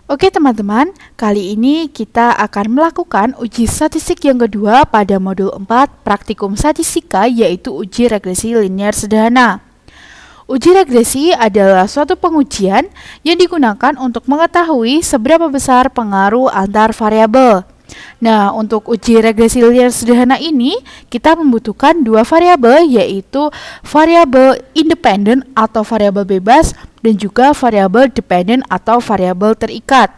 Oke teman-teman, kali ini kita akan melakukan uji statistik yang kedua pada modul 4 praktikum statistika, yaitu uji regresi linear sederhana. Uji regresi adalah suatu pengujian yang digunakan untuk mengetahui seberapa besar pengaruh antar variabel. Nah, untuk uji regresi linear sederhana ini, kita membutuhkan dua variabel, yaitu variabel independen atau variabel bebas dan juga variabel dependen atau variabel terikat.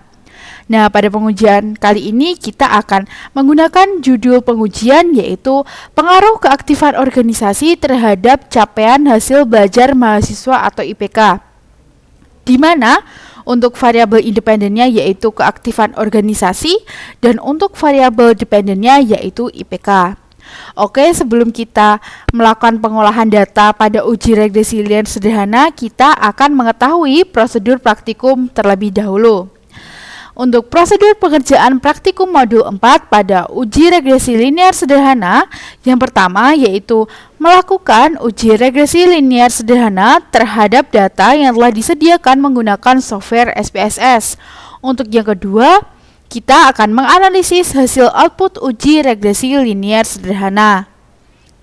Nah, pada pengujian kali ini kita akan menggunakan judul pengujian, yaitu pengaruh keaktifan organisasi terhadap capaian hasil belajar mahasiswa atau IPK, di mana untuk variabel independennya yaitu keaktifan organisasi dan untuk variabel dependennya yaitu IPK. Oke, sebelum kita melakukan pengolahan data pada uji regresi linear sederhana, kita akan mengetahui prosedur praktikum terlebih dahulu. Untuk prosedur pengerjaan praktikum modul 4 pada uji regresi linear sederhana, yang pertama yaitu melakukan uji regresi linear sederhana terhadap data yang telah disediakan menggunakan software SPSS. Untuk yang kedua, kita akan menganalisis hasil output uji regresi linear sederhana.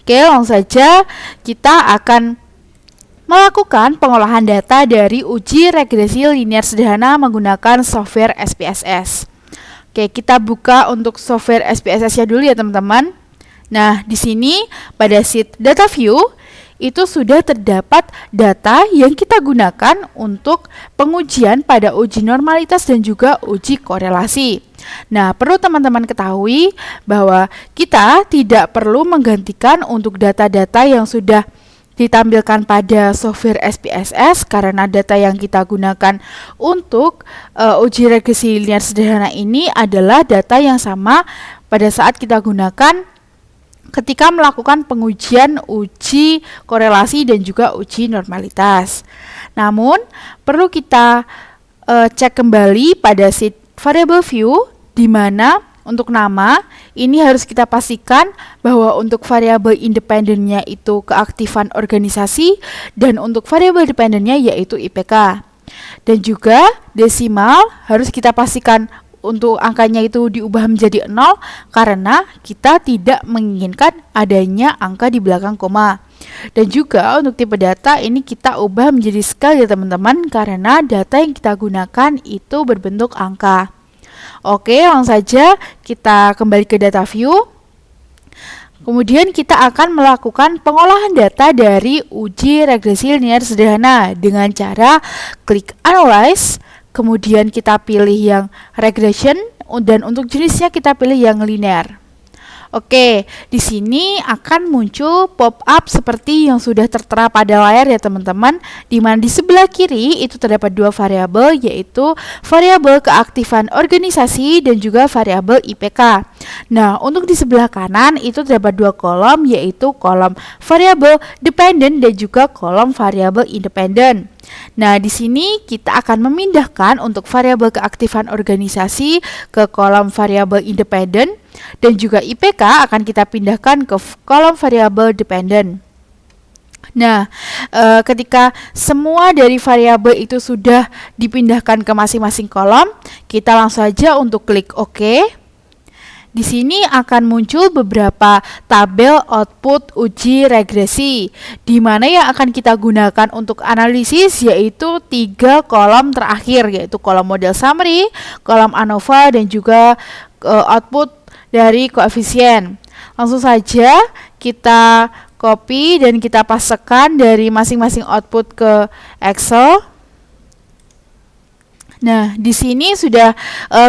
Oke, langsung saja kita akan melakukan pengolahan data dari uji regresi linear sederhana menggunakan software SPSS. Oke, kita buka untuk software SPSS-nya dulu ya teman-teman. Nah, di sini pada sheet data view itu sudah terdapat data yang kita gunakan untuk pengujian pada uji normalitas dan juga uji korelasi. Nah, perlu teman-teman ketahui bahwa kita tidak perlu menggantikan untuk data-data yang sudah ditampilkan pada software SPSS karena data yang kita gunakan untuk uji regresi linear sederhana ini adalah data yang sama pada saat kita gunakan ketika melakukan pengujian uji korelasi dan juga uji normalitas. Namun, perlu kita cek kembali pada sheet variable view, di mana untuk nama, ini harus kita pastikan bahwa untuk variabel independennya itu keaktifan organisasi dan untuk variabel dependennya yaitu IPK. Dan juga desimal harus kita pastikan untuk angkanya itu diubah menjadi 0 karena kita tidak menginginkan adanya angka di belakang koma. Dan juga untuk tipe data ini kita ubah menjadi scale ya teman-teman, karena data yang kita gunakan itu berbentuk angka. Oke, langsung saja kita kembali ke data view. Kemudian kita akan melakukan pengolahan data dari uji regresi linear sederhana dengan cara klik analyze, kemudian kita pilih yang regression dan untuk jenisnya kita pilih yang linear. Oke, di sini akan muncul pop-up seperti yang sudah tertera pada layar ya teman-teman, di mana di sebelah kiri itu terdapat dua variabel, yaitu variabel keaktifan organisasi dan juga variabel IPK. Nah, untuk di sebelah kanan itu terdapat dua kolom, yaitu kolom variabel dependen dan juga kolom variabel independen. Nah, di sini kita akan memindahkan untuk variabel keaktifan organisasi ke kolom variabel independen dan juga IPK akan kita pindahkan ke kolom variabel dependen. Nah, ketika semua dari variabel itu sudah dipindahkan ke masing-masing kolom, kita langsung saja untuk klik OK. Di sini akan muncul beberapa tabel output uji regresi, di mana yang akan kita gunakan untuk analisis yaitu 3 kolom terakhir, yaitu kolom model summary, kolom ANOVA, dan juga output dari koefisien. Langsung saja kita copy dan kita pastekan dari masing-masing output ke Excel. Nah, di sini sudah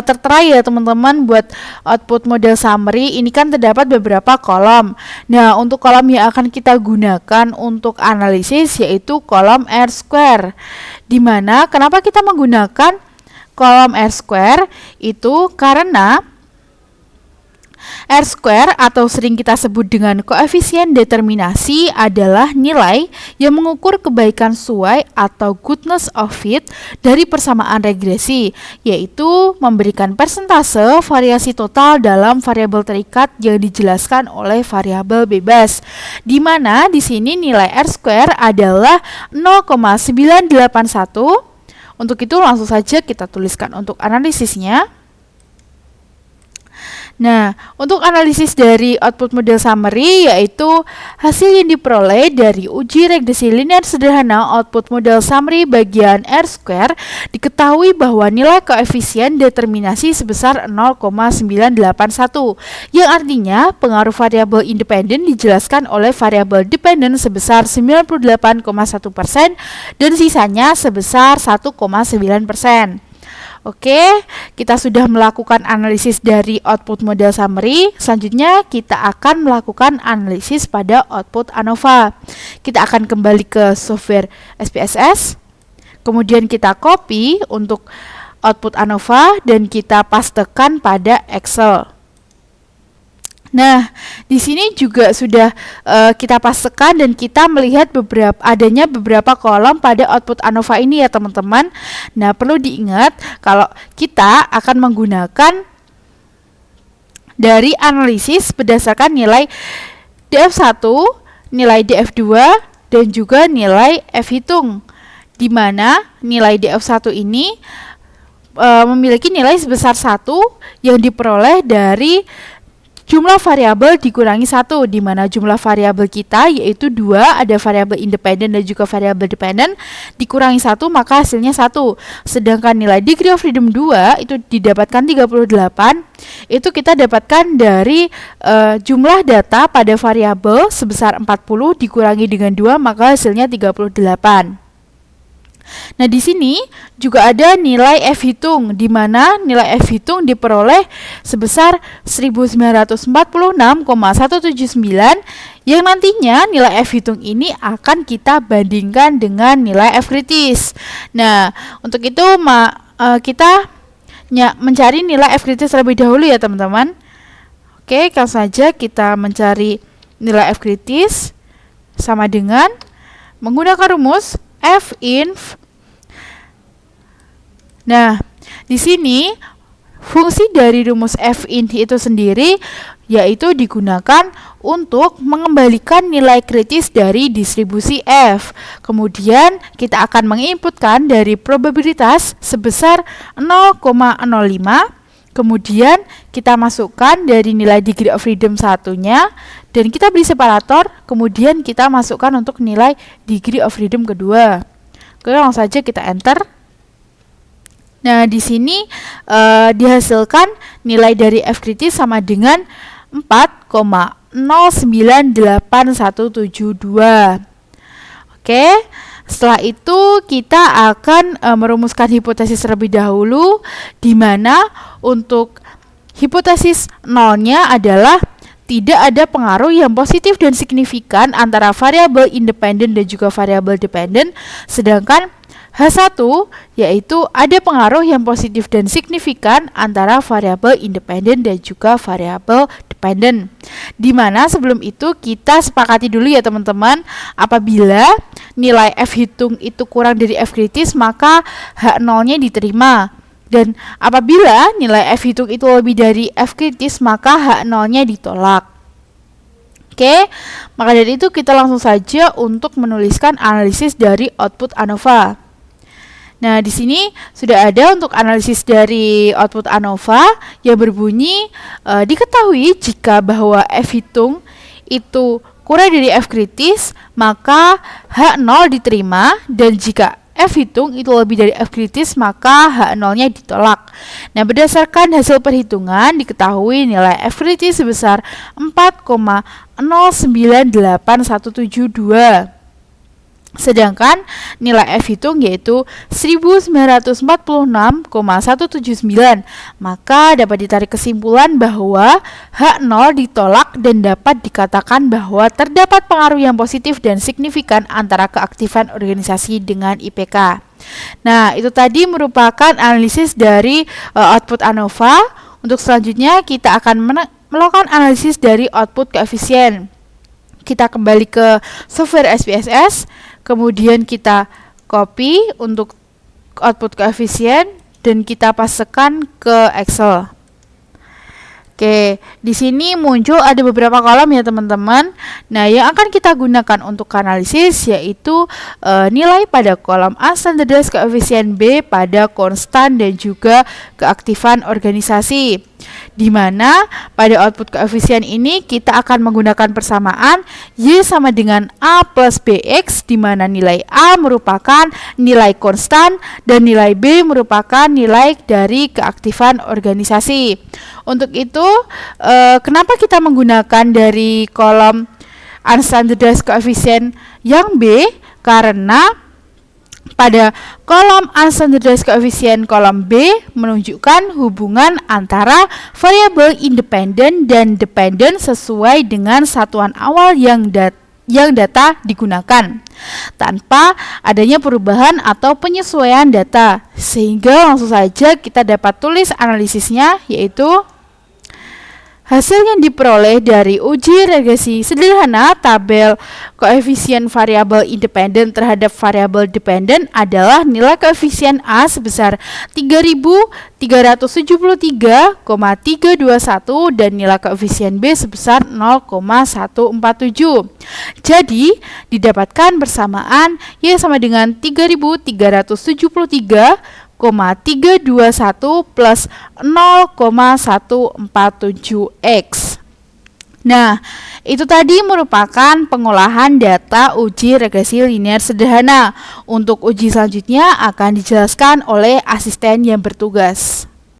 tertera ya teman-teman buat output model summary. Ini kan terdapat beberapa kolom. Nah, untuk kolom yang akan kita gunakan untuk analisis yaitu kolom R-square. Dimana kenapa kita menggunakan kolom R-square itu karena R-square atau sering kita sebut dengan koefisien determinasi adalah nilai yang mengukur kebaikan suai atau goodness of fit dari persamaan regresi, yaitu memberikan persentase variasi total dalam variabel terikat yang dijelaskan oleh variabel bebas, di mana di sini nilai R-square adalah 0,981 Untuk itu langsung saja kita tuliskan untuk analisisnya. Nah, untuk analisis dari output model summary yaitu hasil yang diperoleh dari uji regresi linear sederhana output model summary bagian R², diketahui bahwa nilai koefisien determinasi sebesar 0,981, yang artinya pengaruh variabel independen dijelaskan oleh variabel dependen sebesar 98,1% dan sisanya sebesar 1,9%. Oke, kita sudah melakukan analisis dari output model summary. Selanjutnya kita akan melakukan analisis pada output ANOVA. Kita akan kembali ke software SPSS, kemudian kita copy untuk output ANOVA dan kita pastekan pada Excel. Nah, di sini juga sudah kita pastekan dan kita melihat adanya beberapa kolom pada output ANOVA ini ya teman-teman. Nah, perlu diingat kalau kita akan menggunakan dari analisis berdasarkan nilai DF1, nilai DF2, dan juga nilai F-hitung, di mana nilai DF1 ini memiliki nilai sebesar 1 yang diperoleh dari jumlah variabel dikurangi 1, di mana jumlah variabel kita yaitu 2, ada variabel independen dan juga variabel dependen, dikurangi 1 maka hasilnya 1. Sedangkan nilai degree of freedom 2 itu didapatkan 38, itu kita dapatkan dari jumlah data pada variabel sebesar 40 dikurangi dengan 2 maka hasilnya 38. Nah, di sini juga ada nilai F-hitung, di mana nilai F-hitung diperoleh sebesar 1946,179, yang nantinya nilai F-hitung ini akan kita bandingkan dengan nilai F-kritis. Nah, untuk itu kita mencari nilai F-kritis terlebih dahulu ya teman-teman. Oke, langsung saja kita mencari nilai F-kritis sama dengan menggunakan rumus F-inf. Nah, di sini fungsi dari rumus F-inf itu sendiri yaitu digunakan untuk mengembalikan nilai kritis dari distribusi F. Kemudian kita akan menginputkan dari probabilitas sebesar 0,05. Kemudian kita masukkan dari nilai degree of freedom satunya dan kita beri separator, kemudian kita masukkan untuk nilai degree of freedom kedua. Oke, langsung saja kita enter. Nah, di sini dihasilkan nilai dari F kritis sama dengan 4,098172. Oke, setelah itu kita akan merumuskan hipotesis terlebih dahulu, di mana untuk hipotesis nolnya adalah tidak ada pengaruh yang positif dan signifikan antara variabel independen dan juga variabel dependen, sedangkan H1 yaitu ada pengaruh yang positif dan signifikan antara variabel independen dan juga variabel dependen. Dimana sebelum itu kita sepakati dulu ya teman-teman, apabila nilai F hitung itu kurang dari F kritis maka H0-nya diterima. Dan apabila nilai F hitung itu lebih dari F kritis maka H0-nya ditolak. Oke, maka dari itu kita langsung saja untuk menuliskan analisis dari output ANOVA. Nah, di sini sudah ada untuk analisis dari output ANOVA yang berbunyi diketahui jika bahwa F hitung itu kurang dari F kritis, maka H0 diterima, dan jika F hitung itu lebih dari F kritis, maka H0-nya ditolak. Nah, berdasarkan hasil perhitungan diketahui nilai F kritis sebesar 4,098172. Sedangkan nilai F hitung yaitu 1946,179. Maka dapat ditarik kesimpulan bahwa H0 ditolak dan dapat dikatakan bahwa terdapat pengaruh yang positif dan signifikan antara keaktifan organisasi dengan IPK. Nah, itu tadi merupakan analisis dari output ANOVA. Untuk selanjutnya kita akan melakukan analisis dari output koefisien. Kita kembali ke software SPSS, kemudian kita copy untuk output koefisien dan kita pastekan ke Excel. Oke, di sini muncul ada beberapa kolom ya teman-teman. Nah, yang akan kita gunakan untuk analisis yaitu nilai pada kolom A standardized koefisien B pada konstan dan juga keaktifan organisasi. Di mana pada output koefisien ini kita akan menggunakan persamaan Y sama dengan A plus BX, di mana nilai A merupakan nilai konstan dan nilai B merupakan nilai dari keaktifan organisasi. Untuk itu, kenapa kita menggunakan dari kolom unstandardized coefficient yang B? Karena pada kolom unstandardized coefficient kolom B menunjukkan hubungan antara variabel independen dan dependen sesuai dengan satuan awal yang data digunakan, tanpa adanya perubahan atau penyesuaian data. Sehingga langsung saja kita dapat tulis analisisnya, yaitu hasil yang diperoleh dari uji regresi sederhana tabel koefisien variabel independen terhadap variabel dependen adalah nilai koefisien A sebesar 3.373,321 dan nilai koefisien B sebesar 0,147. Jadi, didapatkan bersamaan Y sama dengan 3.373,321 plus 0,147x. Nah, itu tadi merupakan pengolahan data uji regresi linear sederhana. Untuk uji selanjutnya akan dijelaskan oleh asisten yang bertugas.